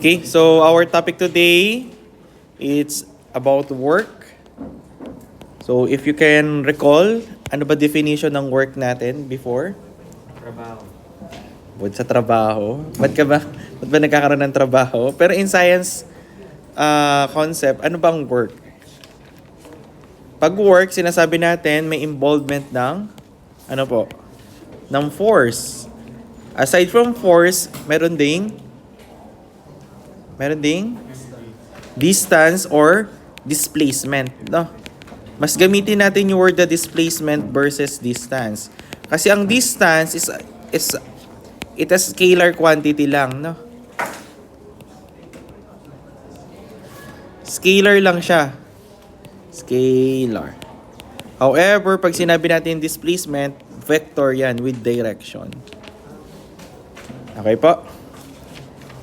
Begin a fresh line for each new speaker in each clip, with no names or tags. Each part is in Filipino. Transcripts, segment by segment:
Okay, so our topic today it's about work. So if you can recall, ano ba definition ng work natin before?
Trabaho.
Bukod sa trabaho. Ba't ba nagkakaroon ng trabaho? Pero in science concept, ano bang work? Pag work, sinasabi natin may involvement ng ano po? Ng force. Aside from force, meron ding distance or displacement, no? Mas gamitin natin yung word na displacement versus distance. Kasi ang distance is it a scalar quantity lang, no? Scalar lang siya. Scalar. However, pag sinabi natin displacement, vector yan with direction. Okay po?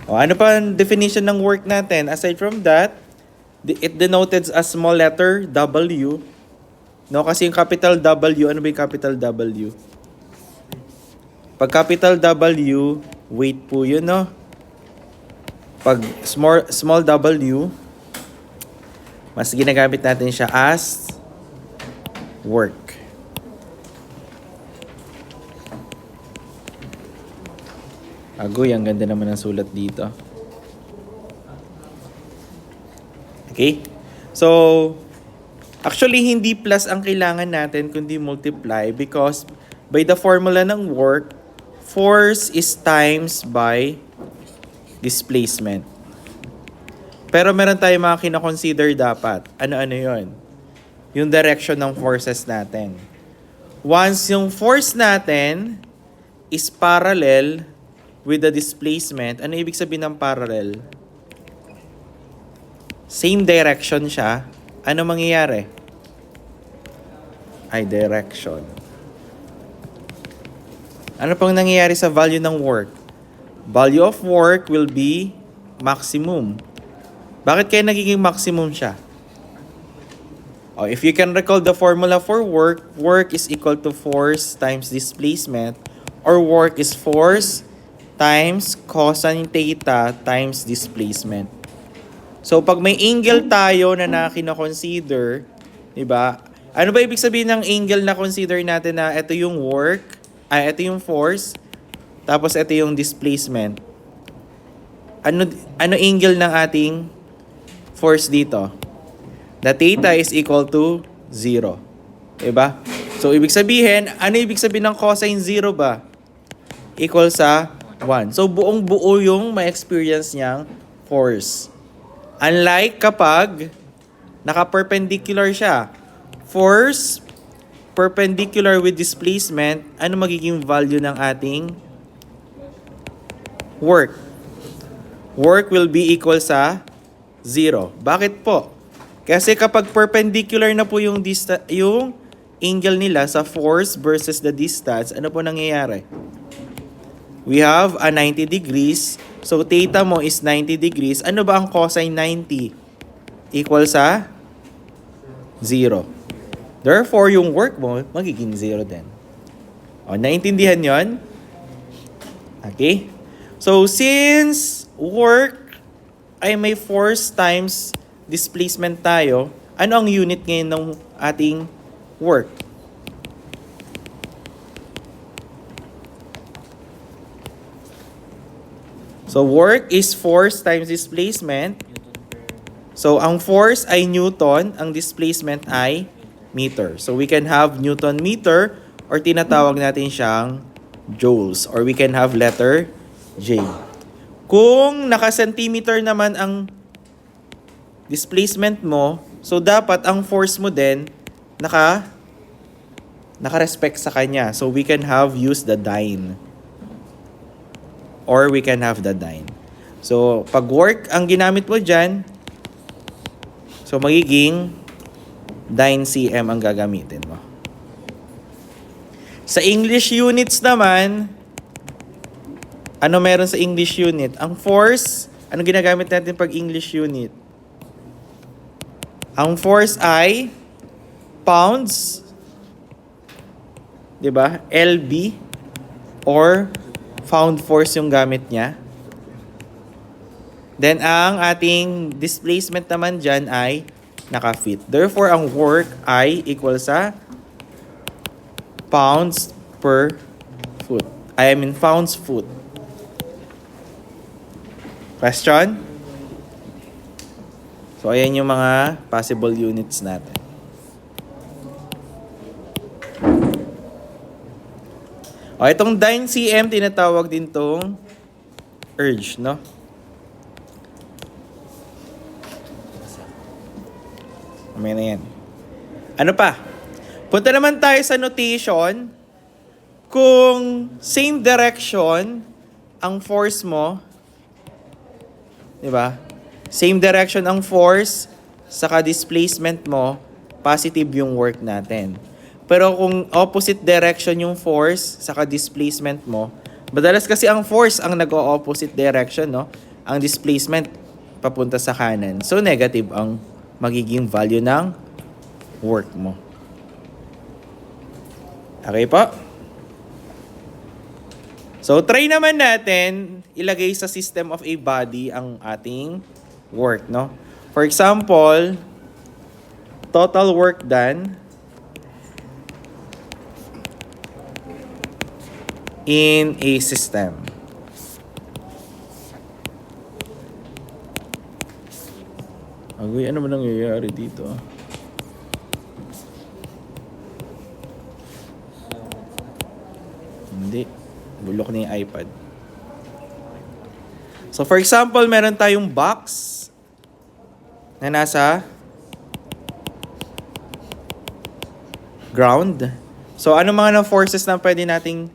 O, ano pa ang definition ng work natin? Aside from that, it denoted a small letter W. No, kasi yung capital W, ano ba yung capital W? Pag capital W, weight po yun, no? Pag small W, mas ginagamit natin siya as work. Agoy, ang ganda naman ng sulat dito. Okay? So, actually, hindi plus ang kailangan natin, kundi multiply because by the formula ng work, force is times by displacement. Pero meron tayong mga kina-consider dapat. Ano-ano yon? Yung direction ng forces natin. Once yung force natin is parallel with the displacement, ano ibig sabihin ng parallel? Same direction siya. Ano mangyayari? Ay, direction. Ano pang nangyayari sa value ng work? Value of work will be maximum. Bakit kaya nagiging maximum siya? Oh, if you can recall the formula for work, work is equal to force times displacement, or work is force times cosine theta times displacement. So, pag may angle tayo na kino-consider, di ba? Ano ba ibig sabihin ng angle na consider natin na ito yung work, ito yung force, tapos ito yung displacement? Ano angle ng ating force dito? The theta is equal to 0. Diba? So, ibig sabihin, ano ibig sabihin ng cosine 0 ba? Equal sa 1. So, buong-buo yung ma-experience niyang force. Unlike kapag naka-perpendicular siya. Force perpendicular with displacement, ano magiging value ng ating work? Work will be equal sa 0. Bakit po? Kasi kapag perpendicular na po yung angle nila sa force versus the distance, ano po nangyayari? We have a 90 degrees. So, theta mo is 90 degrees. Ano ba ang cosine 90? Equal sa 0. Therefore, yung work mo, magiging 0 din. O, naintindihan yon? Okay? So, since work ay may force times displacement tayo, ano ang unit ngayon ng ating work? So, work is force times displacement. So, ang force ay Newton, ang displacement ay meter. So, we can have Newton meter or tinatawag natin siyang joules. Or we can have letter J. Kung naka-centimeter naman ang displacement mo, so dapat ang force mo din naka-respect sa kanya. So, we can use the dyne. Or we can have the dyne. So, pag work ang ginamit mo dyan, so magiging dyne cm ang gagamitin mo. Sa English units naman, ano meron sa English unit? Ang force, ano ginagamit natin pag English unit? Ang force ay pounds, 'di ba? LB or found force yung gamit niya. Then, ang ating displacement naman dyan ay naka-feet. Therefore, ang work ay equal sa pounds per foot. Pounds foot. Question? So, ayan yung mga possible units natin. O, itong 9 cm, tinatawag din tong urge, no? May na yan. Ano pa? Punta naman tayo sa notation. Kung same direction ang force mo, di ba? Same direction ang force, saka displacement mo, positive yung work natin. Pero kung opposite direction yung force, saka displacement mo, madalas kasi ang force ang nag-o-opposite direction, no? Ang displacement papunta sa kanan. So, negative ang magiging value ng work mo. Okay po? So, try naman natin ilagay sa system of a body ang ating work, no? For example, total work done in a system. Agoy, ano ba nangyayari dito? Hindi. Bulok na yung iPad. So, for example, meron tayong box na nasa ground. So, ano mga forces na pwede nating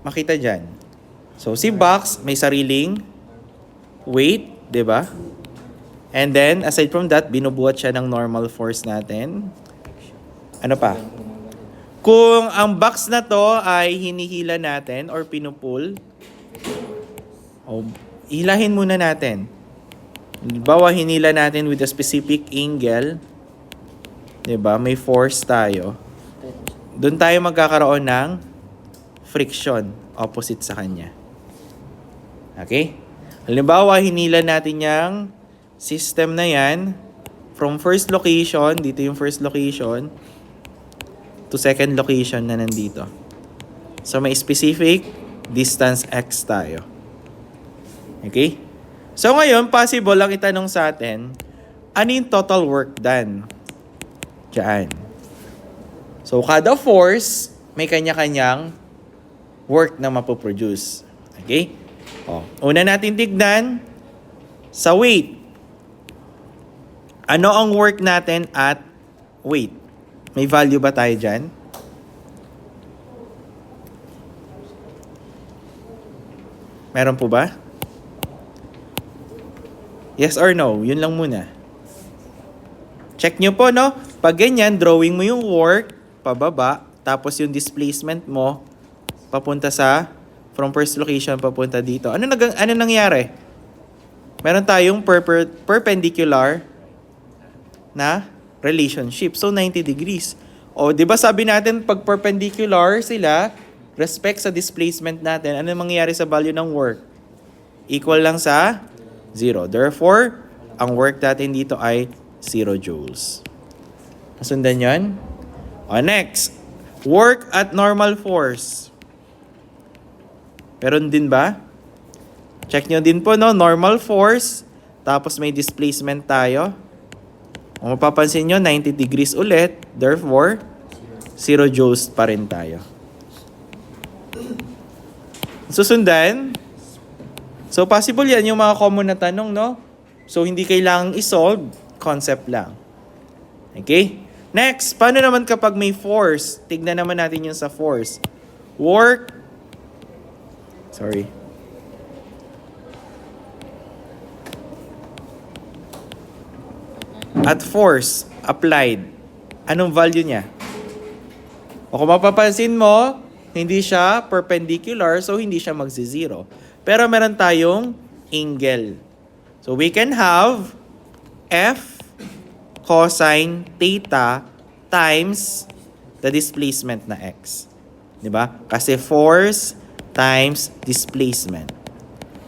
makita dyan? So, si box may sariling weight, di ba? And then, aside from that, binubuhat siya ng normal force natin. Ano pa? Kung ang box na to ay hinihila natin or pinupull, hilahin muna natin. Halimbawa, hinila natin with a specific angle. Diba? May force tayo. Doon tayo magkakaroon ng friction opposite sa kanya. Okay? Halimbawa, hinila natin yung system na yan from first location, dito yung first location, to second location na nandito. So, may specific distance x tayo. Okay? So, ngayon, possible lang itanong sa atin, ano yung total work done? Diyan. So, kada force, may kanya-kanyang work na mapoproduce. Okay? Una natin tignan, sa weight. Ano ang work natin at weight? May value ba tayo dyan? Meron po ba? Yes or no? Yun lang muna. Check nyo po, no? Pag ganyan, drawing mo yung work, pababa, tapos yung displacement mo, papunta sa, from first location, papunta dito. Ano nangyari? Meron tayong perpendicular na relationship. So, 90 degrees. O, di ba sabi natin, pag perpendicular sila, respect sa displacement natin, ano mangyayari sa value ng work? Equal lang sa 0. Therefore, ang work natin dito ay 0 joules. Nasundan yun? O, next. Work at normal force. Meron din ba? Check nyo din po, no? Normal force, tapos may displacement tayo. Kung mapapansin nyo, 90 degrees ulit. Therefore, 0 joules pa rin tayo. Susundan. So, possible yan yung mga common na tanong, no? So, hindi kailangang isolve. Concept lang. Okay? Next, paano naman kapag may force? Tignan naman natin yung sa force. Work. Sorry. At force applied. Anong value niya? O kung mapapansin mo, hindi siya perpendicular, so hindi siya magsi-zero. Pero meron tayong angle. So we can have F cosine theta times the displacement na x. 'Di ba? Kasi force times displacement.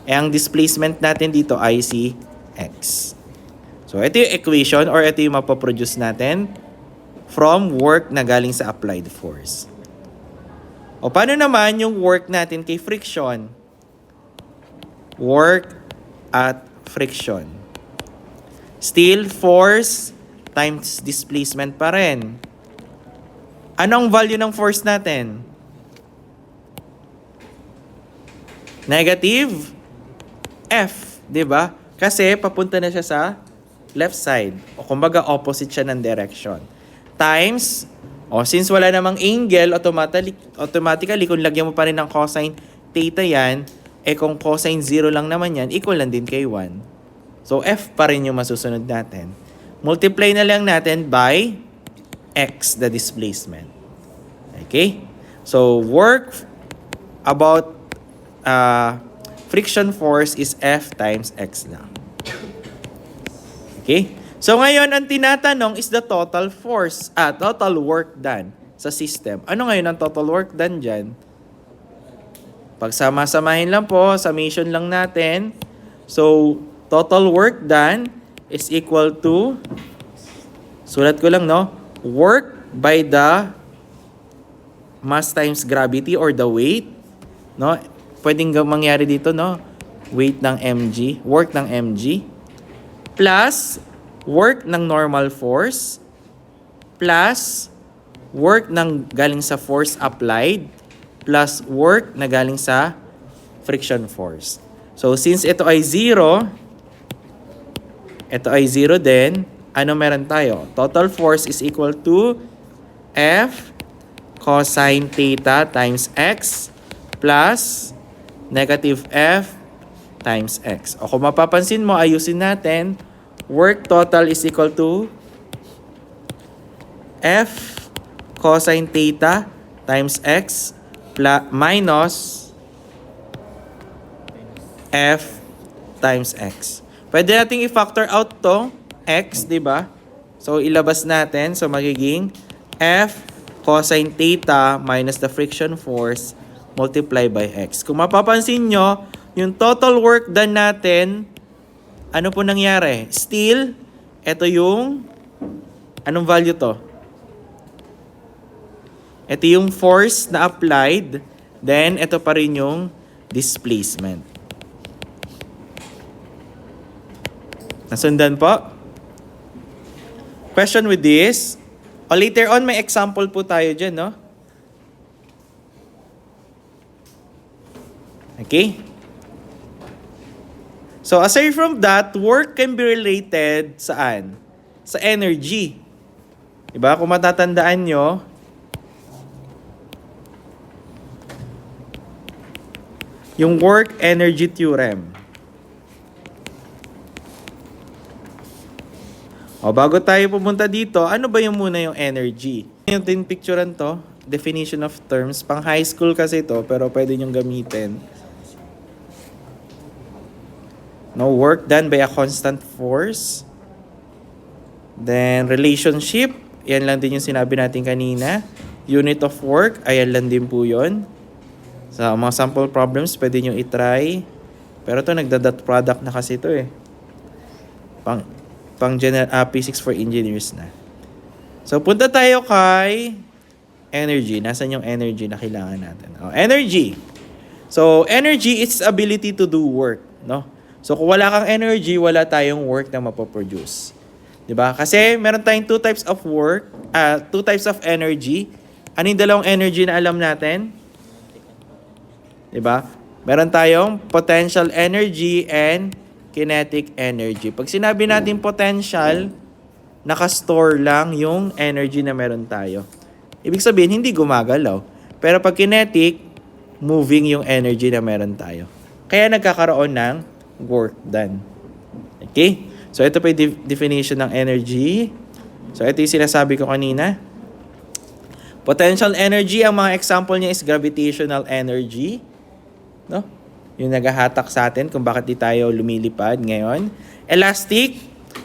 Eh, ang displacement natin dito ay si x. So, ito yung equation or ito yung mapoproduce natin from work na galing sa applied force. O paano naman yung work natin kay friction? Work at friction. Still, force times displacement pa rin. Ano ang value ng force natin? Negative F, di ba? Kasi papunta na siya sa left side. O kumbaga opposite siya ng direction. Times, since wala namang angle, automatically kung lagyan mo pa rin ng cosine theta yan, kung cosine 0 lang naman yan, equal lang din kay 1. So, F pa rin yung masusunod natin. Multiply na lang natin by x, the displacement. Okay? So, work about friction force is F times x lang. Okay? So, ngayon, ang tinatanong is the total force, total work done sa system. Ano ngayon ang total work done dyan? Pagsama-samahin lang po, summation lang natin. So, total work done is equal to, sulat ko lang, no? Work by the mass times gravity or the weight, no? Pwedeng mangyari dito, no? Weight ng mg, work ng mg, plus work ng normal force, plus work ng galing sa force applied, plus work na galing sa friction force. So, since ito ay 0, ito ay 0 din, ano meron tayo? Total force is equal to F cosine theta times x plus negative F times x. O kung mapapansin mo, ayusin natin, work total is equal to F cosine theta times x plus minus F times x. Pwede nating i-factor out to x, di ba? So, ilabas natin. So, magiging F cosine theta minus the friction force multiply by x. Kung mapapansin nyo, yung total work done natin, ano po nangyari? Still, ito yung, anong value to? Ito yung force na applied, then ito pa rin yung displacement. Nasundan po? Question with this. O later on, may example po tayo dyan, no? Okay? So, aside from that, work can be related saan? Sa energy. Diba? Kung matatandaan nyo, yung work-energy theorem. O, bago tayo pumunta dito, ano ba yung muna yung energy? Yung picturean to, definition of terms. Pang high school kasi to, pero pwede nyong gamitin. No, work done by a constant force. Then, relationship. Yan lang din yung sinabi natin kanina. Unit of work. Ayan lang din po yun. Sa mga sample problems, pwede nyo itry. Pero to nagda-dot product na kasi to eh. Pang P6 for engineers na. So, punta tayo kay energy. Nasaan yung energy na kailangan natin? Energy. So, energy is ability to do work, no? So, kung wala kang energy, wala tayong work na mapoproduce. Diba? Kasi meron tayong two types of work, two types of energy. Ano yung dalawang energy na alam natin? Diba? Meron tayong potential energy and kinetic energy. Pag sinabi natin potential, nakastore lang yung energy na meron tayo. Ibig sabihin, hindi gumagalaw. Pero pag kinetic, moving yung energy na meron tayo. Kaya nagkakaroon ng work done. Okay? So, ito pa yung definition ng energy. So, ito yung sinasabi ko kanina. Potential energy, ang mga example niya is gravitational energy. No? Yung naghahatak sa atin kung bakit di tayo lumilipad ngayon. Elastic,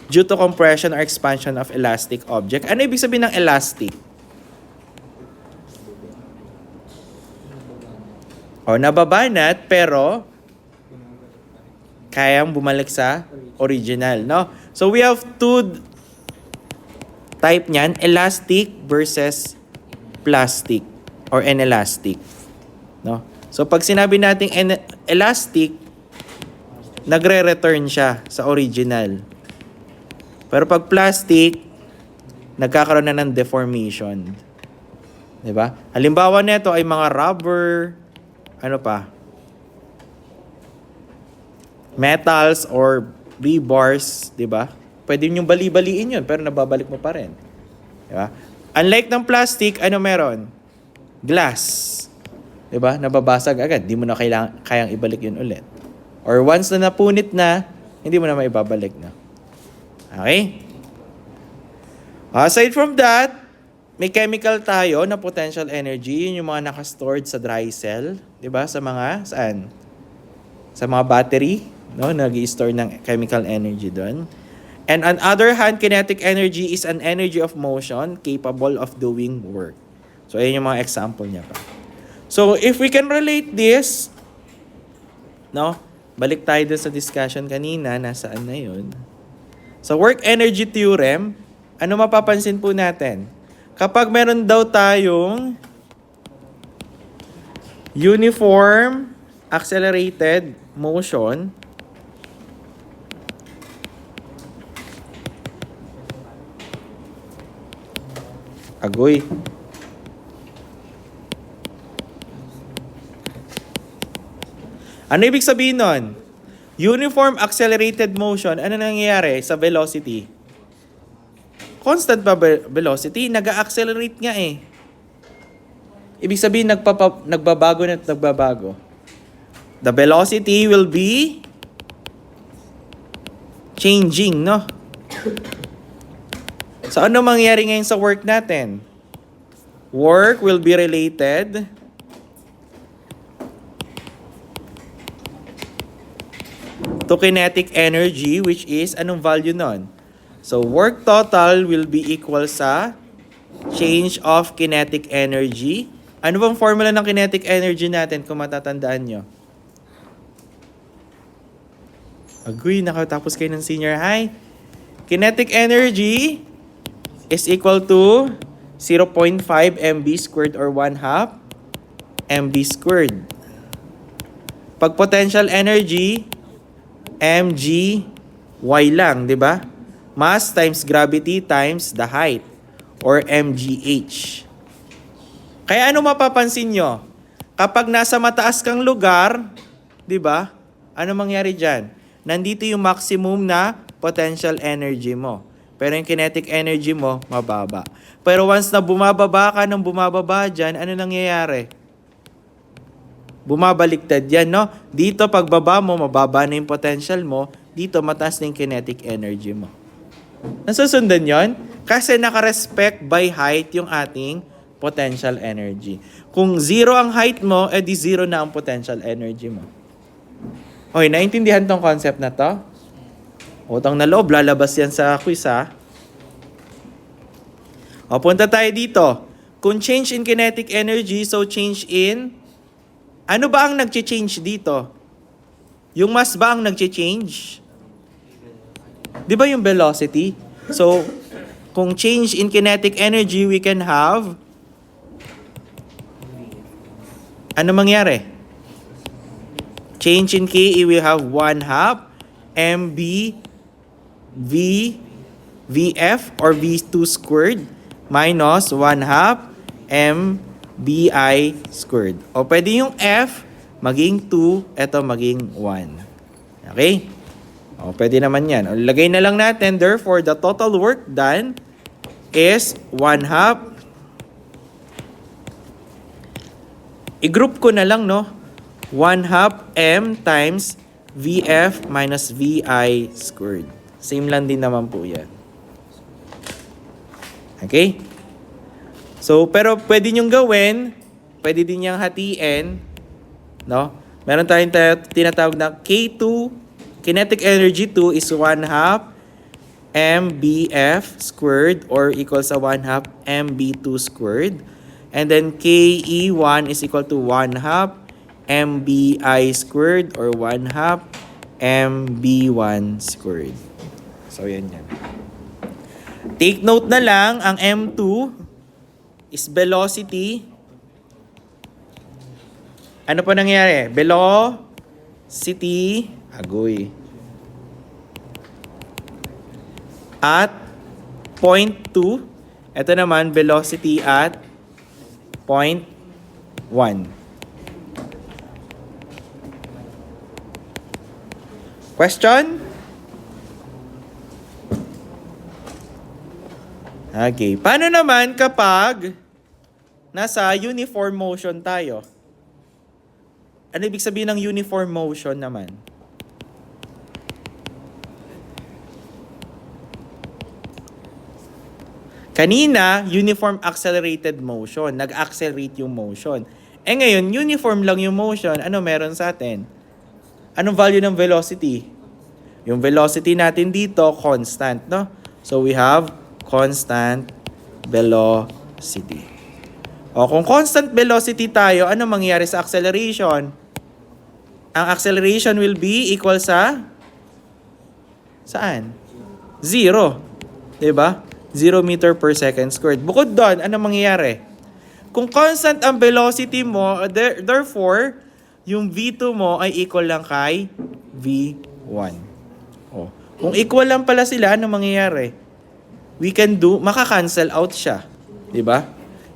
due to compression or expansion of elastic object. Ano ibig sabihin ng elastic? Nababanat pero kayang bumalik sa original, no? So we have two type niyan, elastic versus plastic or inelastic, no? So pag sinabi nating elastic, nagre-return siya sa original. Pero pag plastic, nagkakaroon na ng deformation. 'Di ba? Halimbawa nito ay mga rubber, ano pa? Metals or rebars, 'di ba? Pwede niyo bali-baliin 'yun pero nababalik mo pa rin. 'Di ba? Unlike ng plastic, ano meron? Glass. 'Di ba? Nababasag agad, di mo na kayang ibalik 'yun ulit. Or once na napunit na, hindi mo na maibabalik na. Okay? Aside from that, may chemical tayo na potential energy, yun yung mga naka-stored sa dry cell, 'di ba? Sa mga saan? Sa mga battery, no, nag-i-store ng chemical energy doon. And on other hand, kinetic energy is an energy of motion capable of doing work. So ayun yung mga example niya pa. So if we can relate this, no? Balik tayo dun sa discussion kanina, nasaan na yun? Sa work energy theorem, ano mapapansin po natin? Kapag meron daw tayong uniform accelerated motion, agoy. Ano ibig sabihin nun? Uniform accelerated motion, ano nangyayari sa velocity? Constant ba velocity? Nag-accelerate nga eh. Ibig sabihin, nagbabago na nagbabago. The velocity will be changing, no? So ano mangyayari ngayon sa work natin? Work will be related to kinetic energy, which is anong value nun? So work total will be equal sa change of kinetic energy. Ano bang formula ng kinetic energy natin kung matatandaan nyo? Agree, nakatapos kayo ng senior high. Kinetic energy is equal to 0.5 mv squared or 1/2 mv squared. Pag potential energy, mg y lang, di ba? Mass times gravity times the height or mgh. Kaya ano mapapansin nyo? Kapag nasa mataas kang lugar, di ba? Ano mangyari dyan? Nandito yung maximum na potential energy mo. Pero yung kinetic energy mo, mababa. Pero once na bumababa ka ng bumababa dyan, ano nangyayari? Bumabaliktad yan, no? Dito, pagbaba mo, mababa na yung potential mo. Dito, mataas na yung kinetic energy mo. Nasusundan yon? Kasi naka-respect by height yung ating potential energy. Kung 0 ang height mo, edi 0 na ang potential energy mo. Okay, naintindihan tong concept na to? Utang na loob, lalabas yan sa quiz, ha? O, punta tayo dito. Kung change in kinetic energy, so change in... Ano ba ang nag-change dito? Yung mass ba ang nag-change? Di ba yung velocity? So, kung change in kinetic energy, we can have... Ano mangyari? Change in K, we have 1/2 mb v vf or v2 squared minus 1/2 mbi squared. O pwede yung f maging 2, eto maging 1. Okay? O pwede naman yan. O, lagay na lang natin, therefore, the total work done is 1/2. I-group ko na lang, no? 1/2 m times vf minus vi squared. Same lang din naman po yan. Okay? So, pero pwede nyong gawin, pwede din niyang hatiin, no? Meron tayong tinatawag na K2, kinetic energy 2 is 1/2 mbf squared or equal sa 1/2 mb2 squared. And then Ke1 is equal to 1/2 mbi squared or 1/2 mv1 squared. So, yan yan. Take note na lang, ang m2 is velocity. Ano pa nangyari? Velocity, agoy. At point 2. Ito naman, velocity at point 1. Question? Okay. Paano naman kapag nasa uniform motion tayo? Ano ibig sabihin ng uniform motion naman? Kanina, uniform accelerated motion. Nag-accelerate yung motion. Ngayon, uniform lang yung motion. Ano meron sa atin? Anong value ng velocity? Yung velocity natin dito, constant, no? So, we have constant velocity. O, kung constant velocity tayo, ano mangyayari sa acceleration? Ang acceleration will be equal sa? Saan? 0. Diba? 0 meter per second squared. Bukod doon, ano mangyayari? Kung constant ang velocity mo, therefore, yung V2 mo ay equal lang kay V1. Oh. Kung equal lang pala sila, ano mangyayari? We can do, maka-cancel out siya. Diba?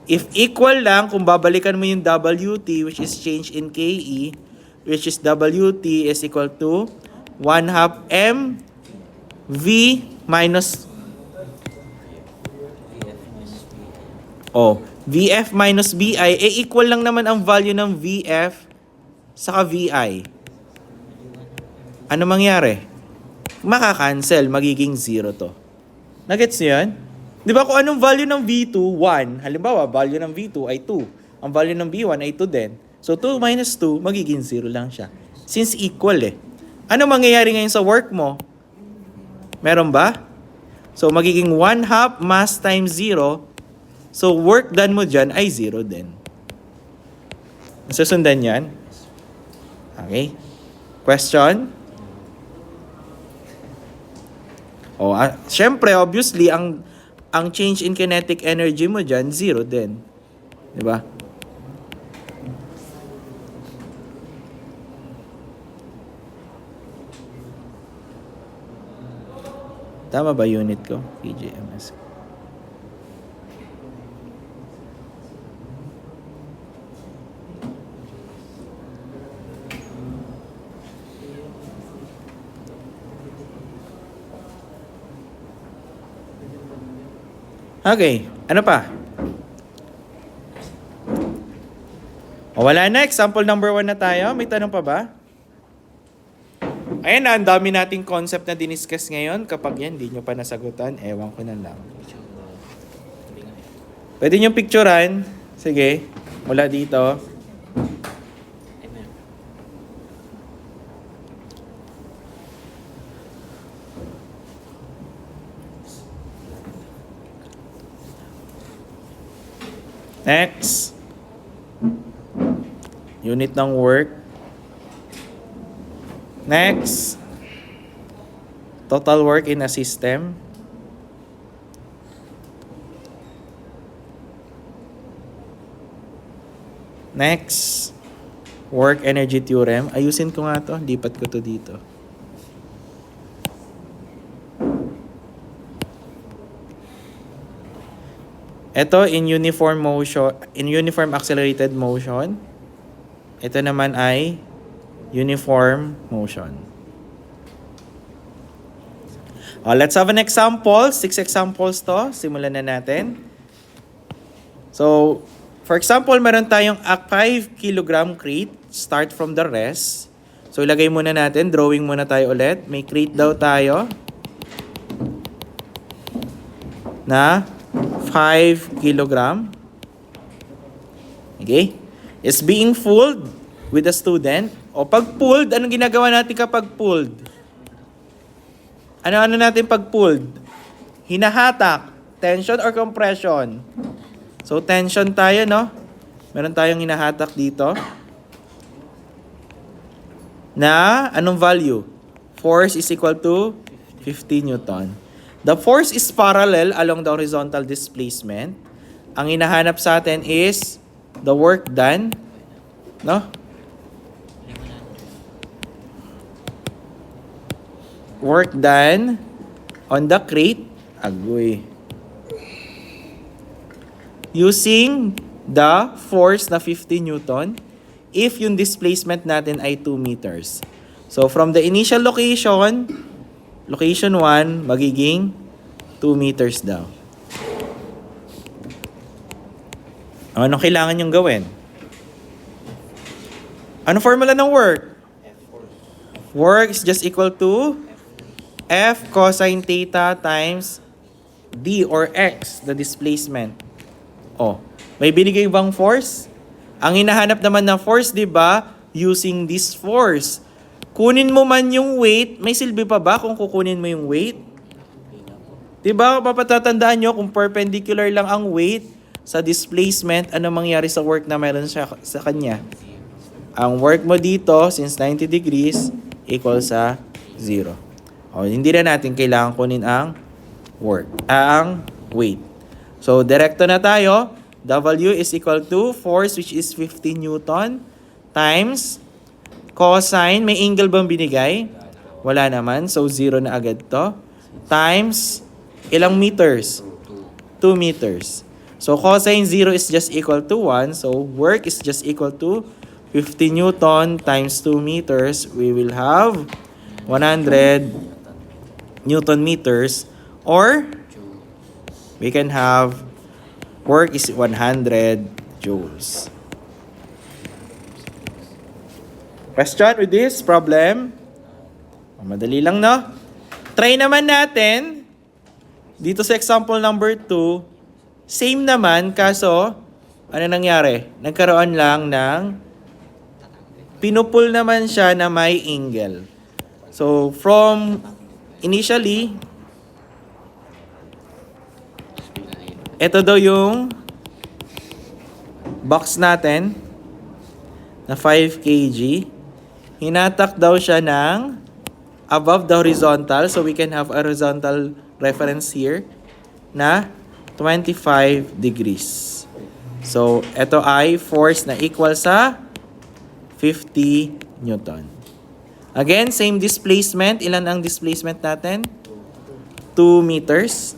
If equal lang, kung babalikan mo yung WT, which is change in KE, which is WT is equal to 1/2 mv minus VF minus BI, equal lang naman ang value ng VF saka VI. Ano mangyari? Maka-cancel, magiging 0 to. Nagets niyo yan? Di ba kung anong value ng V2, 1. Halimbawa, value ng V2 ay 2. Ang value ng V1 ay 2 din. So, 2 minus 2, magiging 0 lang siya. Since equal eh. Ano mangyayari ngayon sa work mo? Meron ba? So, magiging 1/2 mass times 0. So, work done mo dyan ay 0 din. Susundan yan? Okay. Question? Syempre, obviously, ang change in kinetic energy mo dyan, 0 din. Diba? Tama ba unit ko? PGMS. Okay, ano pa? Wala na, example number 1 na tayo. May tanong pa ba? Ayan na, ang dami nating concept na diniscuss ngayon. Kapag yan, di nyo pa nasagutan, ewan ko na lang. Pwede nyo picturean. Sige, mula dito. Next. Unit ng work. Next. Total work in a system. Next. Work energy theorem. Ayusin ko nga to. Lipat ko to dito. Ito in uniform motion, in uniform accelerated motion. Ito naman ay uniform motion. Let's have an example. 6 examples to. Simulan na natin. So, for example, meron tayong a 5 kilogram crate. Start from the rest. So, ilagay muna natin. Drawing muna tayo ulit. May crate daw tayo na 5 kilogram. Okay? Is being pulled with a student. O pag pulled, anong ginagawa natin kapag pulled? Ano natin pag pulled? Hinahatak. Tension or compression? So, tension tayo, no? Meron tayong hinahatak dito. Na, anong value? force is equal to 50 Newton. The force is parallel along the horizontal displacement. Ang hinahanap sa atin is the work done, no? Work done on the crate, agoy. Using the force na 50 Newton if yung displacement natin ay 2 meters. So from the initial location 1, magiging 2 meters daw. Ano kailangan yung gawin? Ano formula ng work? Work is just equal to F cosine theta times D or X, the displacement. Oh, may binigay bang force? Ang hinahanap naman na force, di ba? Using this force. Kunin mo man yung weight, may silbi pa ba kung kukunin mo yung weight? Di ba, papatatandaan nyo kung perpendicular lang ang weight sa displacement, ano mangyari sa work na meron siya sa kanya? Ang work mo dito, since 90 degrees, equal sa 0. O, hindi na natin kailangan kunin ang work, ang weight. So, direkto na tayo. W is equal to force which is 50 Newton times cosine. May angle bang binigay? Wala naman. So, 0 na agad to. Times ilang meters? 2 meters. So, cosine 0 is just equal to 1. So, work is just equal to 50 Newton times 2 meters. We will have 100 Newton meters, or we can have work is 100 joules. Question with this problem? Madali lang, no? Try naman natin dito sa example number 2. Same naman, kaso ano nangyari? Nagkaroon lang ng pinupul naman siya na may angle. So from initially, ito daw yung box natin na 5 kg. Hinatak daw siya ng above the horizontal. So we can have a horizontal reference here na 25 degrees. So ito ay force na equal sa 50 Newton. Again, same displacement. Ilan ang displacement natin? 2 meters.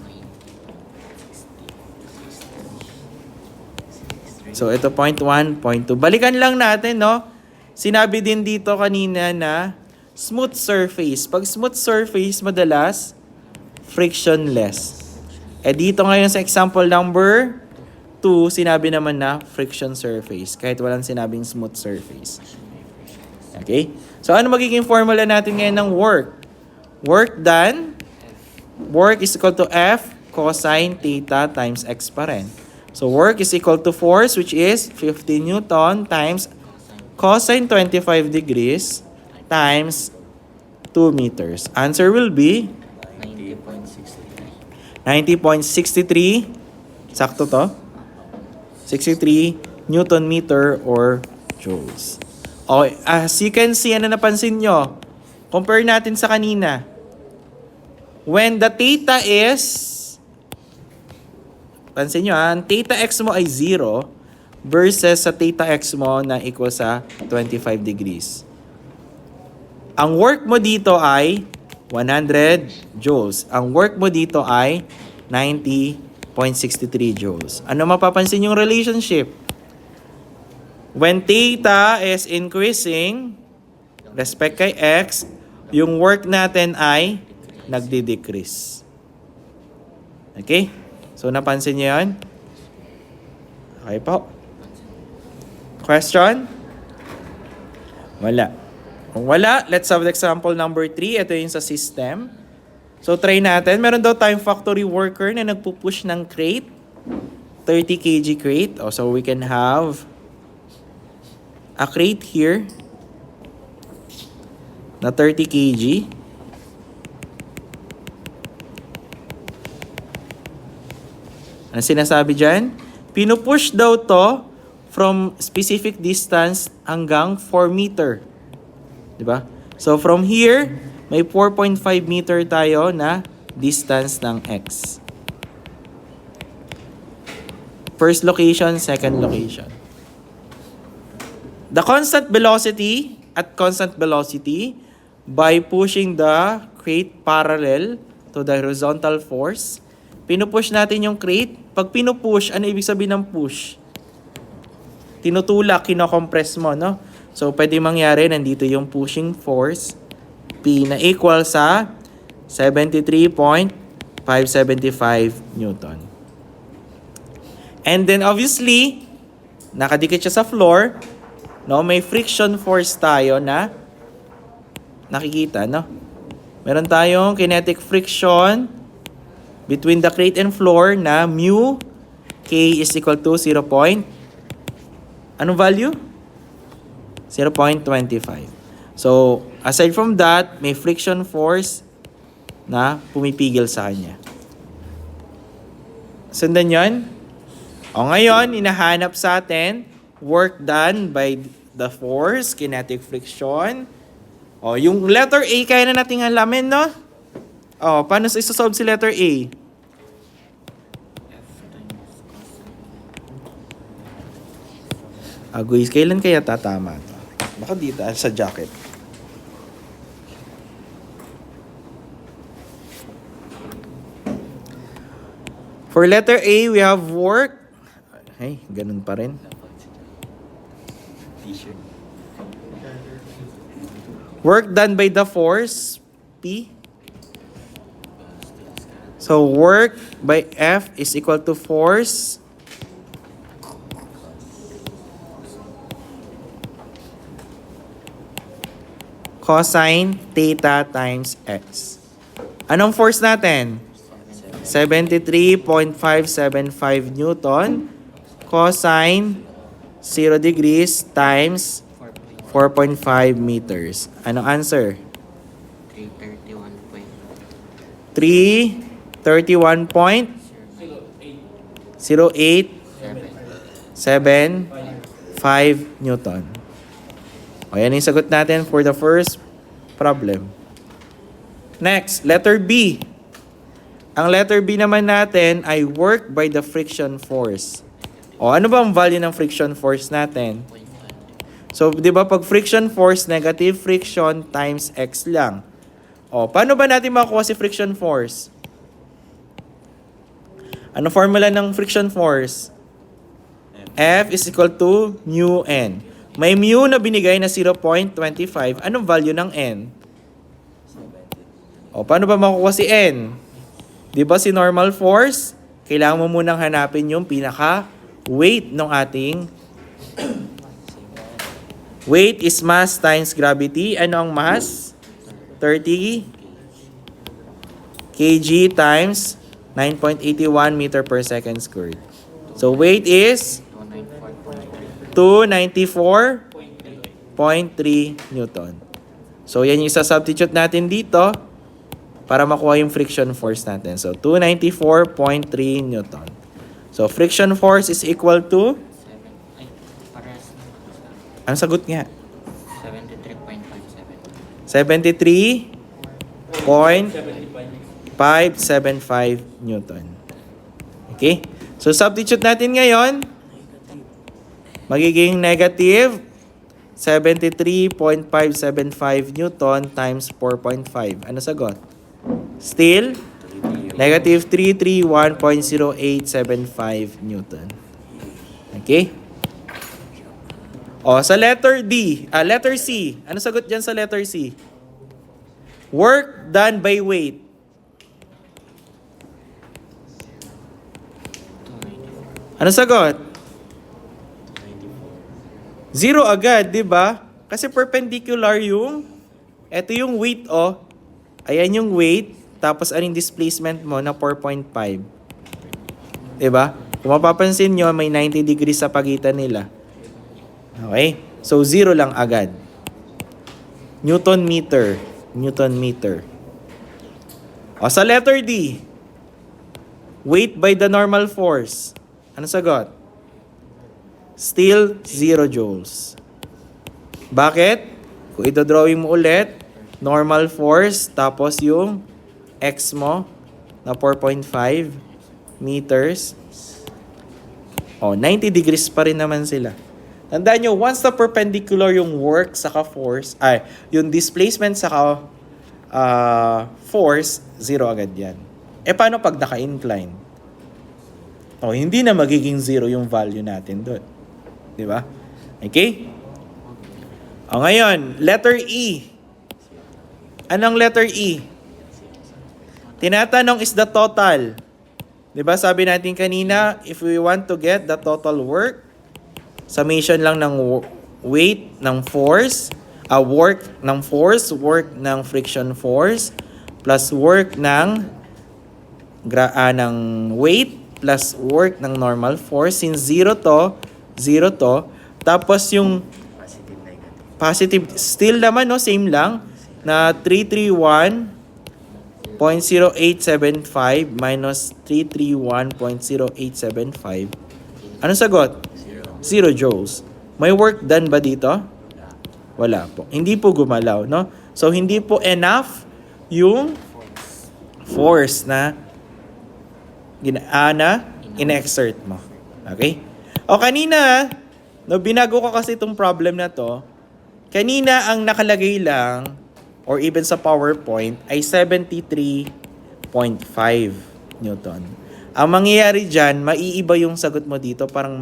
So, ito point 1, point 2. Balikan lang natin, no? Sinabi din dito kanina na smooth surface. Pag smooth surface, madalas frictionless. Dito ngayon sa example number 2, sinabi naman na friction surface. Kahit walang sinabing smooth surface. Okay? So, ano magiging formula natin ngayon ng work? Work done. Work is equal to F cosine theta times X pa rin. So, work is equal to force, which is 50 Newton times cosine 25 degrees times 2 meters. Answer will be 90.63. Sakto to? 63 Newton meter or joules. Okay, as you can see, ano napansin nyo? Compare natin sa kanina. When the theta is, pansin nyo ang theta x mo ay 0 versus sa theta x mo na equal sa 25 degrees. Ang work mo dito ay 100 joules. Ang work mo dito ay 90.63 joules. Ano mapapansin yung relationship? When theta is increasing, respect kay x, yung work natin ay nagdi-decrease. Okay? So, napansin niyo yan? Okay po. Question? Wala. Kung wala, let's have example number 3. Ito yung sa system. So, try natin. Meron daw tayong factory worker na nagpupush ng crate. 30 kg crate. So, we can have a crate here na 30 kg. Ano sinasabi dyan? Pinupush daw to from specific distance hanggang 4 meter. Diba? So from here, may 4.5 meter tayo na distance ng X. First location, second location. The constant velocity at constant velocity by pushing the crate parallel to the horizontal force. Pinupush natin yung crate. Pag pinupush, ano ibig sabihin ng push? Tinutulak, kinokompress mo, no? So, pwede mangyari, nandito yung pushing force, P na equal sa 73.575 Newton. And then, obviously, nakadikit siya sa floor, no? May friction force tayo na nakikita, no? Meron tayong kinetic friction between the crate and floor na mu K is equal to 0. Anong value? 0.25. So, aside from that, may friction force na pumipigil sa kanya. Sundan yun? O ngayon, inahanap sa atin, work done by the force, kinetic friction. O, yung letter A, kaya na nating alamin, no? O, paano sa isosolve si letter A? Guys, kailan kaya tatama ito? Baka dito, sa jacket. For letter A, we have work. Ay, ganun pa rin. T-shirt. Work done by the force, P. So, work by F is equal to force cosine theta times X. Anong force natin? 73.575 Newton cosine 0 degrees times 4.5 meters. Anong answer? 331.0875 Newton. O, yan yung sagot natin for the first problem. Next, letter B. Ang letter B naman natin ay work by the friction force. O, ano ba ang value ng friction force natin? So, di ba pag friction force, negative friction times X lang. O, paano ba natin makuha si friction force? Ano formula ng friction force? F is equal to mu N. May mu na binigay na 0.25. Anong value ng N? O, paano ba makukuha si N? Di ba si normal force? Kailangan mo munang hanapin yung pinaka-weight ng ating... Weight is mass times gravity. Ano ang mass? 30 kg times 9.81 meter per second squared. So, weight is 294.3 Newton. So, yan yung isa-substitute natin dito para makuha yung friction force natin. So, 294.3 Newton. So, friction force is equal to? Ang sagot nga? 73.575 Newton. Okay? So, substitute natin ngayon. Magiging negative 73.575 Newton times 4.5. Ano sagot? Still, negative 331.0875 Newton. Okay? O, sa letter letter C. Ano sagot dyan sa letter C? Work done by weight. Ano sagot? 0 agad, di ba? Kasi perpendicular yung, ito yung weight, oh. Ayan yung weight, tapos anong displacement mo na 4.5. Di ba? Kung mapapansin nyo, may 90 degrees sa pagitan nila. Okay? So, 0 lang agad. Newton meter. Newton meter. O, sa letter D, weight by the normal force. Ano sagot? Still 0 joules. Bakit? Kung ito-drawing mo ulit, normal force, tapos yung X mo na 4.5 meters. 90 degrees pa rin naman sila. Tandaan nyo, once na perpendicular yung work saka force, yung displacement saka force, zero agad yan. Paano pag naka-incline? Hindi na magiging zero yung value natin doon. Di ba? Okay? Ngayon, letter E. Anong letter E? Tinatanong is the total. Diba sabi natin kanina, if we want to get the total work, summation lang ng weight ng force, work ng force, work ng friction force, plus work ng weight, plus work ng normal force. Since 0 to, tapos yung positive, still naman, no, same lang, na 331.0875 minus 331.0875. Anong sagot? 0 joules. May work done ba dito? Wala po. Hindi po gumalaw, no? So, hindi po enough yung force na in-exert mo. Okay? Kanina, no, binago ko kasi itong problem na to. Kanina, ang nakalagay lang or even sa PowerPoint ay 73.5 Newton. Ang mangyayari dyan, maiiba yung sagot mo dito. Parang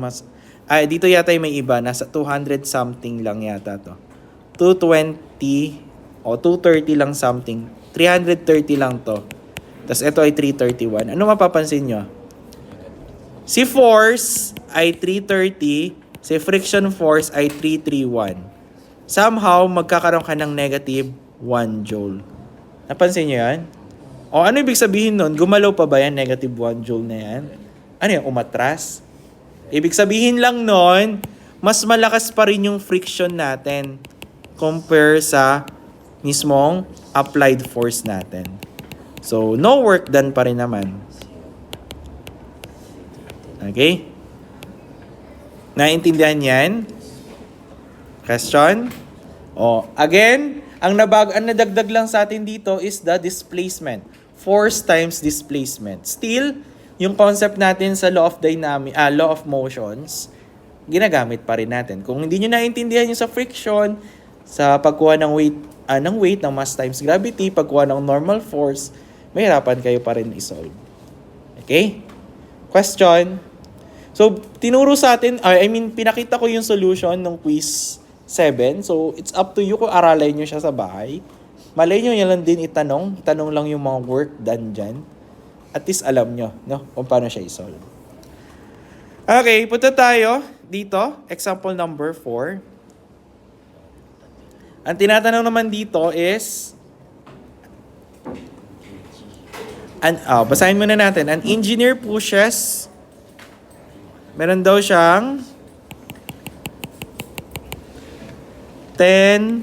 dito yata may iba. Nasa 200 something lang yata to. 220 o 230 lang something. 330 lang to. Tapos ito ay 331. Ano mapapansin nyo? Si force ay 330. Si friction force ay 331. Somehow, magkakaroon ka ng negative 1 joule. Napansin nyo yan? Ano ibig sabihin nun? Gumalaw pa ba yan? Negative 1 joule na yan? Ano yan? Umatras? Ibig sabihin lang nun, mas malakas pa rin yung friction natin compare sa mismong applied force natin. So, no work done pa rin naman. Okay? Naintindihan yan? Question? Again, ang nadagdag lang sa atin dito is the displacement. Force times displacement. Still, yung concept natin sa law of motions, ginagamit pa rin natin. Kung hindi nyo naintindihan yung sa friction, sa pagkuha ng weight ng mass times gravity, pagkuha ng normal force, mahirapan kayo pa rin i-solve. Okay? Question? So, tinuro sa atin, pinakita ko yung solution ng quiz 7. So, it's up to you kung aralay nyo siya sa bahay. Malay nyo yan lang din itanong. Itanong lang yung mga work done dyan. At least alam nyo, no? Kung paano siya isolve. Okay, punta tayo dito. Example number 4. Ang tinatanong naman dito is, basahin muna natin. An engineer pushes, meron daw siyang 10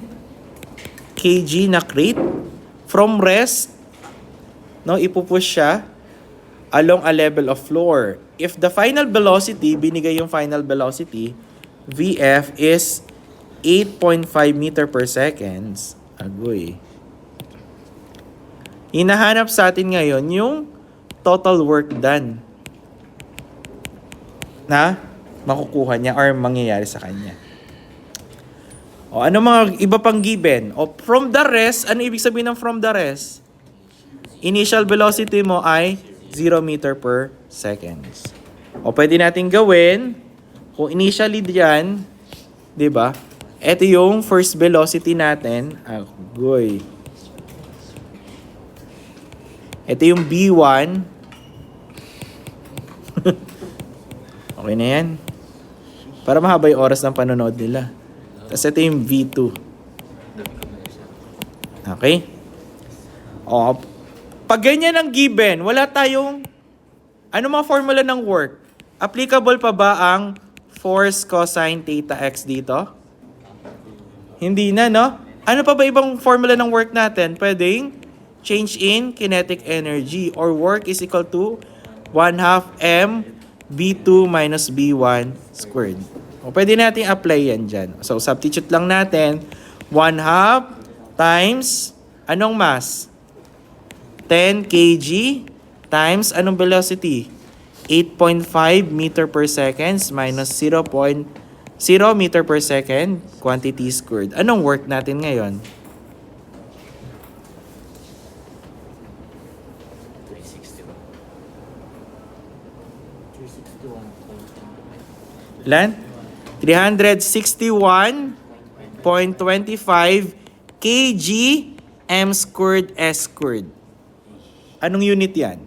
kg na crate from rest, no, ipupush siya along a level of floor. If the final velocity, binigay yung final velocity, VF is 8.5 meter per seconds. Agoy. Hinahanap sa atin ngayon yung total work done na makukuha niya or mangyayari sa kanya. Ano mga iba pang given? From the rest, ano ibig sabihin ng from the rest? Initial velocity mo ay 0 meter per seconds. Pwede natin gawin, kung initially diyan, di ba? Ito yung first velocity natin. Agoy. Ito yung B1. Okay na yan. Para mahaba yung oras ng panonood nila. Tapos ito yung V2. Okay? Pag ganyan ang given, wala tayong, ano mga formula ng work? Applicable pa ba ang force cosine theta x dito? Hindi na, no? Ano pa ba ibang formula ng work natin? Pwedeng change in kinetic energy or work is equal to 1/2 m B2 minus B1 squared. Pwede natin apply yan dyan. So, substitute lang natin 1/2 times Anong mass? 10 kg times anong velocity? 8.5 meter per seconds minus 0.0 meter per second quantity squared. Anong work natin ngayon?
361.
Ilan? 361.25 kg m squared s squared. Anong unit yan?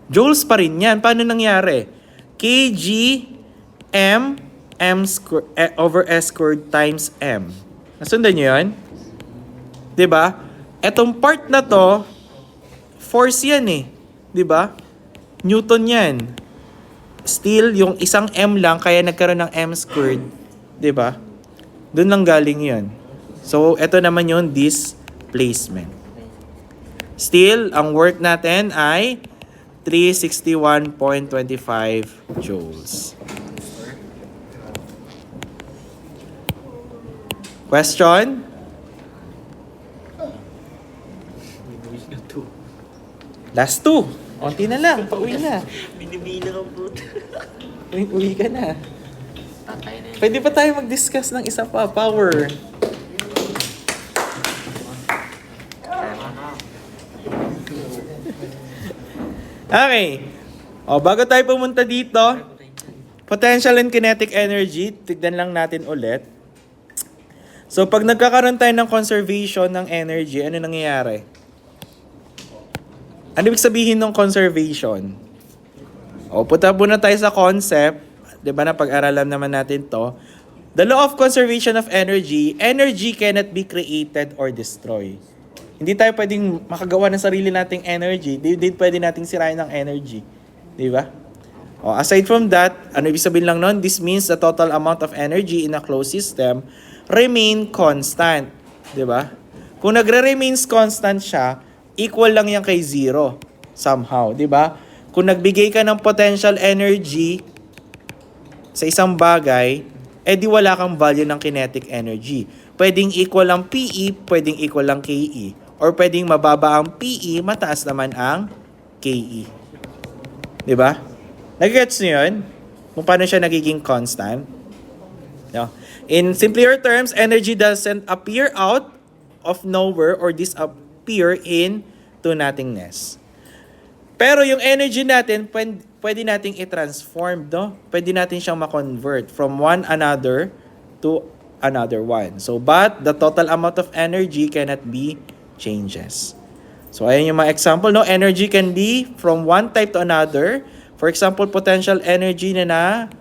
Joules pa rin yan. Paano nangyari? kg m squared over s squared times m. Nasundan nyo yun? 'Di ba? Etong part na to, force yan eh. 'Di ba? Newton yan. Still, yung isang m lang, kaya nagkaroon ng m squared. 'Di ba? Doon lang galing yun. So, eto naman yung displacement. Still, ang work natin ay 361.25 joules. Question?
Binuwi na 2.
Last two. Unti na lang. Pauwi na.
Binibilang ang puto.
Uwi ka na.
Tatay na yun.
Pwede pa tayo mag-discuss ng isa pa. Power. Okay. O, bago tayo pumunta dito, potential and kinetic energy, tignan lang natin ulit. So, pag nagkakaroon tayo ng conservation ng energy, ano nangyayari? Ano ibig sabihin ng conservation? O, punta muna tayo sa concept. Diba na pag-aralan naman natin to. The law of conservation of energy cannot be created or destroyed. Hindi tayo pwedeng makagawa ng sarili nating energy. Hindi pwede nating sirain ng energy. Di ba? O, aside from that, ano ibig sabihin lang nun? This means the total amount of energy in a closed system remain constant. Di ba? Kung nagre-remains constant siya, equal lang yan kay zero. Somehow. Di ba? Kung nagbigay ka ng potential energy sa isang bagay, di wala kang value ng kinetic energy. Pwedeng equal ang PE, pwedeng equal ang KE. Or pwedeng mababa ang PE, mataas naman ang KE. Diba? Nag-gets nyo yun? Kung paano siya nagiging constant? No? In simpler terms, energy doesn't appear out of nowhere or disappear into nothingness. Pero yung energy natin, pwede nating i-transform, no? Pwede natin siyang ma-convert from one another to another one. So, but the total amount of energy cannot be changes. So, ayan yung mga example, no? Energy can be from one type to another. For example, potential energy na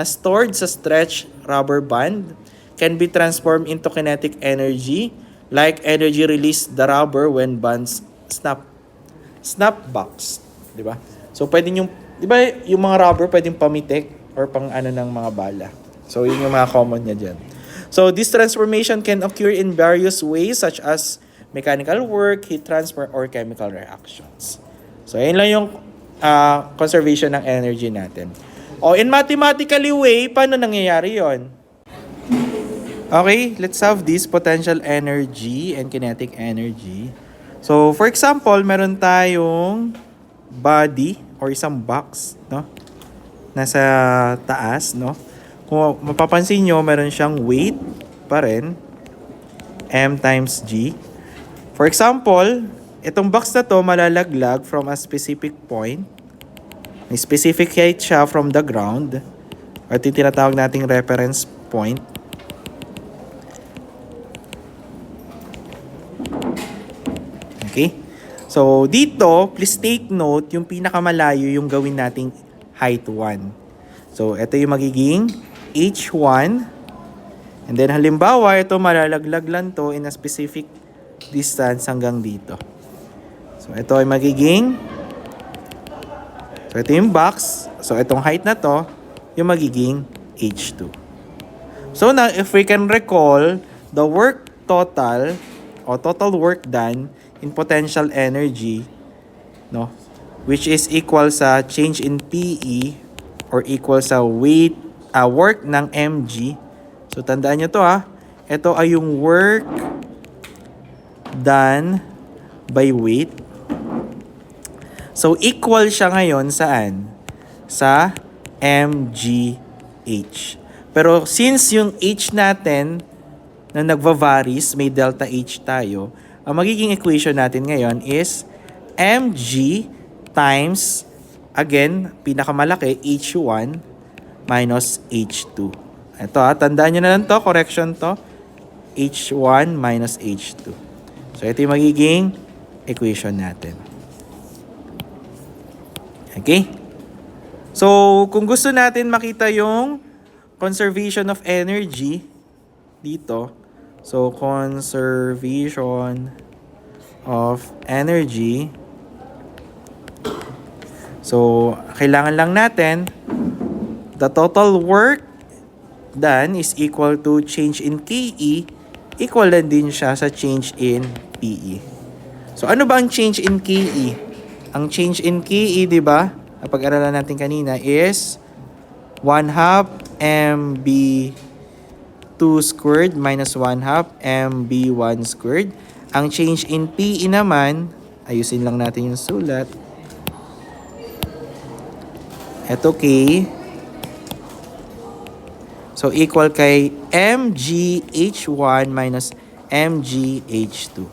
stored sa stretch rubber band can be transformed into kinetic energy like energy released the rubber when bands snapbacks, di ba? So, pwede yung, di ba, yung mga rubber pwedeng pamitik or pang ano ng mga bala. So, yun yung mga common niya dyan. So, this transformation can occur in various ways such as mechanical work, heat transfer, or chemical reactions. So, yun lang yung conservation ng energy natin. O, in mathematically way, paano nangyayari yon? Okay, let's have this potential energy and kinetic energy. So, for example, meron tayong body or isang box, no? Nasa taas, no? Kung mapapansin nyo, meron siyang weight pa rin, M times G. For example, itong box na to malalaglag from a specific point. May specific height siya from the ground. Or tinatawag nating reference point. Okay? So, dito, please take note, yung pinakamalayo yung gawin nating height 1. So, ito yung magiging H1. And then, halimbawa, ito malalaglag lang to in a specific distance hanggang dito. So, ito ay magiging, so, ito yung box. So, itong height na to, yung magiging H2. So, now, if we can recall, the work total, o total work done in potential energy, no, which is equal sa change in PE or equal sa weight, work ng mg. So, tandaan nyo to ito ay yung work done by weight. So, equal siya ngayon saan? Sa mgh. Pero since yung h natin na nagva-varies, may delta h tayo, ang magiging equation natin ngayon is mg times, again, pinakamalaki, h1 minus h2. Ito tandaan nyo na lang to, correction to, h1 minus h2. So, ito yung magiging equation natin. Okay? So, kung gusto natin makita yung conservation of energy dito, so conservation of energy, so kailangan lang natin the total work done is equal to change in KE, equal na din siya sa change in PE. So ano ba ang change in KE? Ang change in KE, di ba? Napag-aralan natin kanina is 1/2 mb2 squared minus 1/2 mb1 squared. Ang change in PE naman, ayusin lang natin yung sulat. Ito K. So equal kay mgh1 minus mgh2.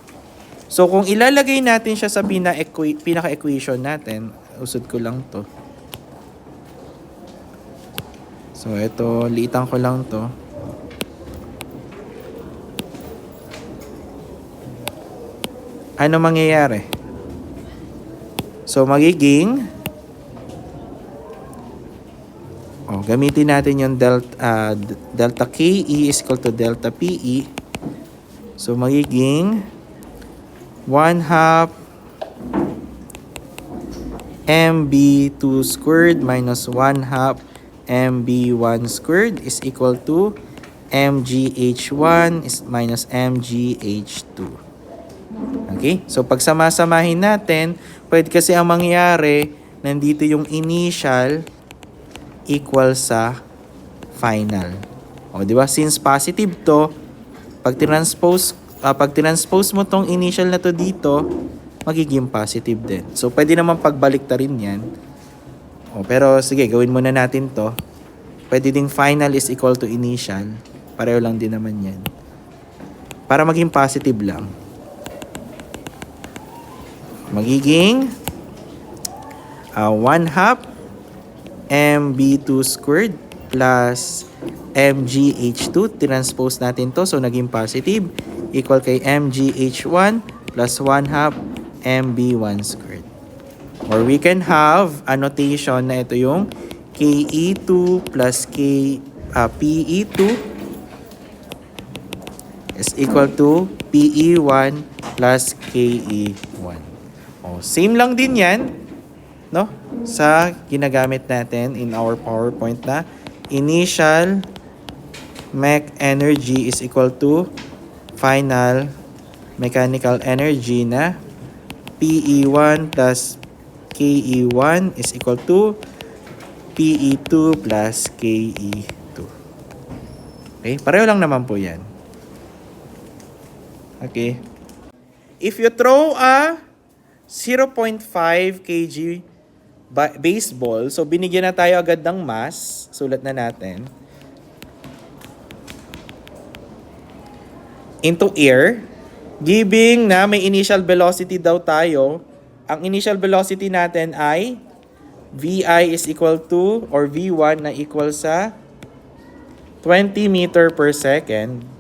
So kung ilalagay natin siya sa pinaka-equation natin, usod ko lang to. So ito, liitan ko lang to. Ano mangyayari? So magiging, gamitin natin yung delta KE is equal to delta PE. So magiging 1/2 mb2 squared minus 1/2 mb1 squared is equal to mgh1 is minus mgh2. Okay? So, pag sama-samahin natin, pwede kasi ang mangyari, nandito yung initial equal sa final. O, di ba? Since positive to, pag transpose mo tong initial na to dito, magiging positive din. So, pwede naman pagbalik ta rin yan. O, pero, sige, gawin muna natin to. Pwede ding final is equal to initial. Pareho lang din naman yan. Para maging positive lang. Magiging 1/2 mb2 squared plus mgh2. Transpose natin to. So, naging positive. Equal kay mgh1 plus 1/2 mb1 squared. Or we can have annotation na ito yung ke2 plus pe2 is equal to pe1 plus ke1. Same lang din yan, no? Sa ginagamit natin in our PowerPoint na initial mech energy is equal to final mechanical energy na PE1 plus KE1 is equal to PE2 plus KE2. Okay? Pareho lang naman po yan. Okay. If you throw a 0.5 kg baseball, so binigyan na tayo agad ng mass, sulat na natin, into air, giving na may initial velocity daw tayo. Ang initial velocity natin ay VI is equal to, or V1 na equal sa 20 meter per second.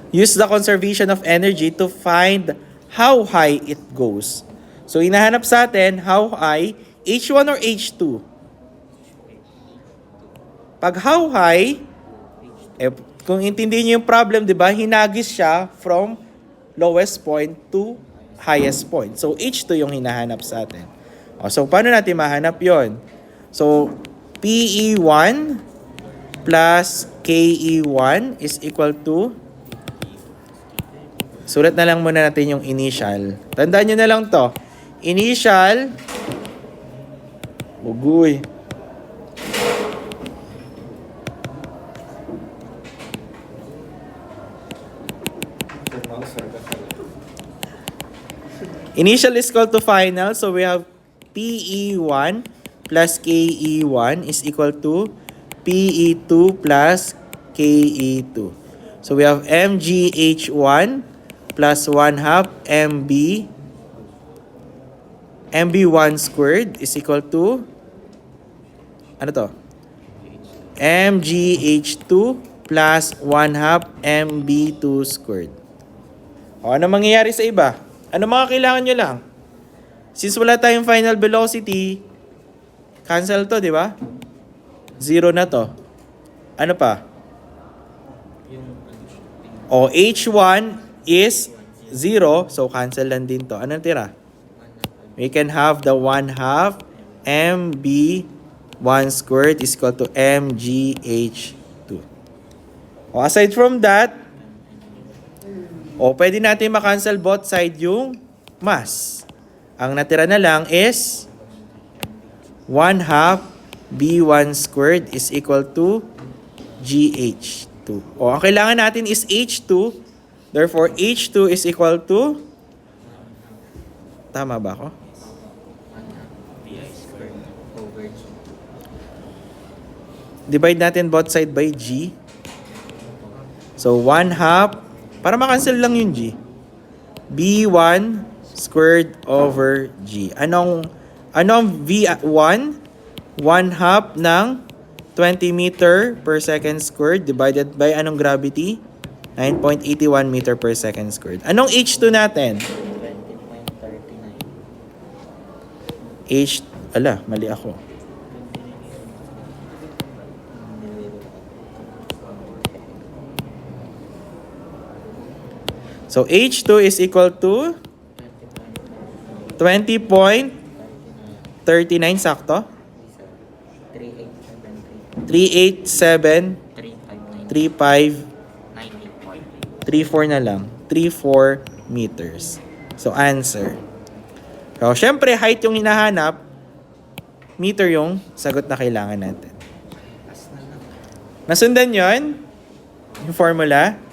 Use the conservation of energy to find how high it goes. So, hinahanap sa atin, how high, H1 or H2? Pag how high, kung intindihin niyo yung problem, di ba, hinagis siya from lowest point to highest point. So, H2 yung hinahanap sa atin. So, paano natin mahanap yon? So, PE1 plus KE1 is equal to, sulat na lang muna natin yung initial. Tandaan nyo na lang to. Initial, Initial is equal to final, so we have PE1 plus KE1 is equal to PE2 plus KE2. So we have MGH1 plus 1 half MB1 squared is equal to, ano to? MGH2 plus 1 half MB2 squared. O, ano mangyayari sa iba? Ano mga kailangan nyo lang? Since wala tayong final velocity, cancel to, di ba? Zero na to. Ano pa? O, H1 is 0, so cancel lang din to. Ano tira? We can have the 1 half MB1 squared is equal to MGH2. O, aside from that, pwede natin makancel both side yung mass. Ang natira na lang is 1 half B1 squared is equal to GH2. O, ang kailangan natin is H2. Therefore, H2 is equal to, tama ba ako? Divide natin both side by G. So, 1 half, para makancel lang yung G. B1 squared over G. Anong V1? 1 half ng 20 meter per second squared divided by anong gravity? 9.81 meter per second squared. Anong H2 natin? 20.39. Mali ako. So, H2 is equal to 20.39, sakto? 3.34 na lang. 34 meters. So, answer. So, syempre, height yung hinahanap, meter yung sagot na kailangan natin. Nasundan yon yung formula?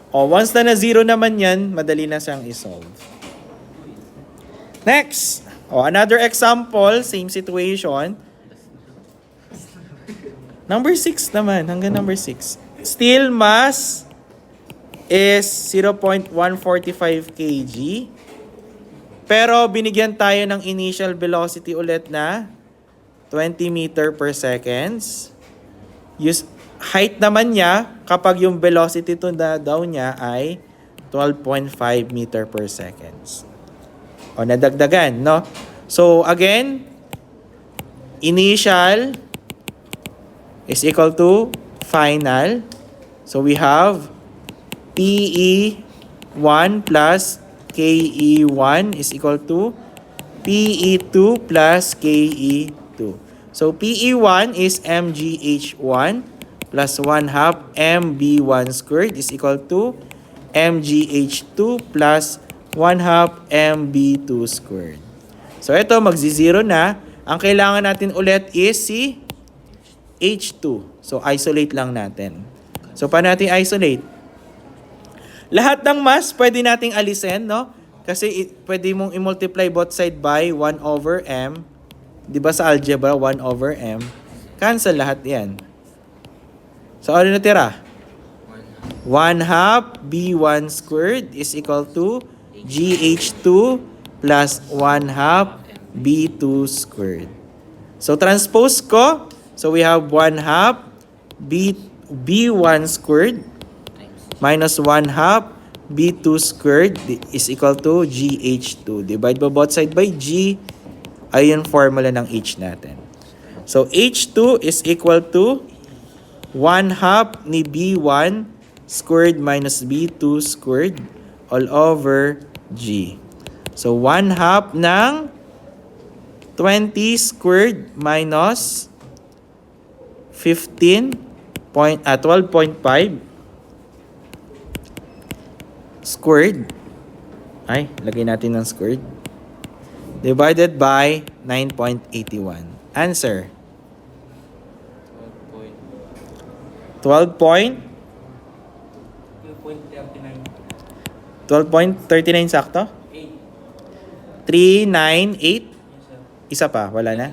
Once na zero naman yan, madali na siyang isolve. Next. Another example, same situation. Number 6 naman, hanggang number 6. Still mass is 0.145 kg. Pero binigyan tayo ng initial velocity ulit na 20 meter per seconds. Height naman niya, kapag yung velocity to daw niya ay 12.5 meter per seconds. Nadagdagan, no? So, again, initial is equal to final. So, we have PE1 plus KE1 is equal to PE2 plus KE2. So, PE1 is MGH1 plus 1 half MB1 squared is equal to MGH2 plus 1 half MB2 squared. So, ito, magzi-zero na. Ang kailangan natin ulit is si H2. So, isolate lang natin. So, paano natin isolate? Lahat ng mass, pwede nating alisin, no? Kasi pwede mong i-multiply both side by 1 over M. Di ba sa algebra, 1 over M? Cancel lahat yan. So, ano natira? 1 half B1 squared is equal to GH2 plus 1 half B2 squared. So, transpose ko. So, we have 1 half B1 squared minus 1 half B2 squared is equal to GH2. Divide ba both side by G? Ayun formula ng H natin. So, H2 is equal to 1 half ni B1 squared minus B2 squared all over G. So, 1 half ng 20 squared minus 12.5 squared. Ay, lagay natin ng squared. Divided by 9.81. Answer. 12.39. 12.39 sakto? 398? Isa pa, wala na?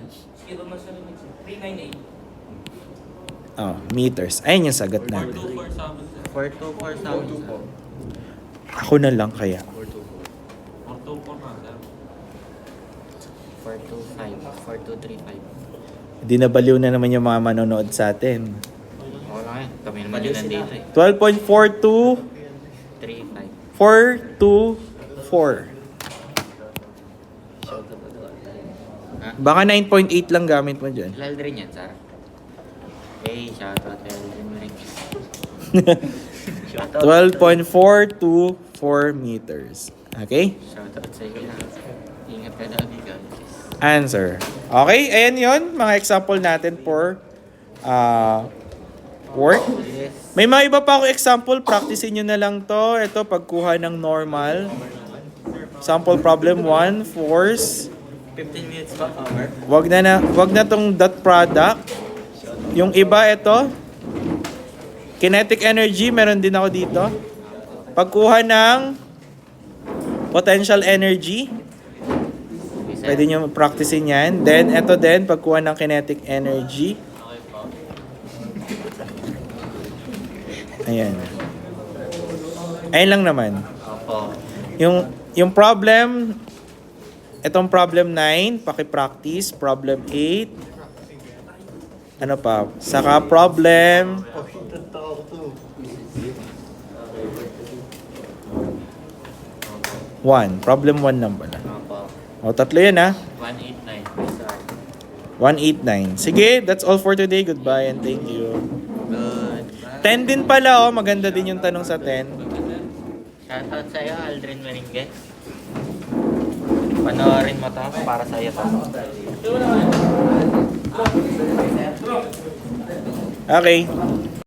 Oh, meters. Ayun yung sagot natin.
424 sound, sir.
Ako na lang kaya.
425. 4235.
Hindi na baliw na naman yung mga manonood sa atin.
Oo lang eh. Kami naman yung nandito eh.
12.42
35.
424.
Ha?
Baka 9.8 lang gamit mo dyan.
Lal rin yan, sir. Hey, shoutout kay Aldrin Ring. Shoutout.
12.424 meters. Okay?
Shoutout sa iyo. Ingat ka lagi, guys.
Answer. Okay, ayan yon mga example natin for work.
Yes.
May mga iba pa ako example, practicein nyo na lang to. Ito, pagkuha ng normal. Sample problem 1, force.
15 minutes pa, hour.
Wag na tong dot product. Yung iba, ito. Kinetic energy, meron din ako dito. Pagkuha ng potential energy. Pwede nyo practicein yan. Then, ito din, pagkuha ng kinetic energy.
Okay po.
Ayan. Ayan lang naman.
Opo.
Yung problem, itong problem 9, paki-practice. Problem 8. Ano pa? Saka problem 1. Problem 1 lang pala.
Opo.
O, tatlo yan ha.
189. Sir.
189. Sige, that's all for today. Goodbye and thank you.
Good.
10 din pala, oh. Maganda din yung tanong sa 10.
Shoutout sa iyo, Aldrin Meringue. Panoorin mo to para sa iyo to.
Okay.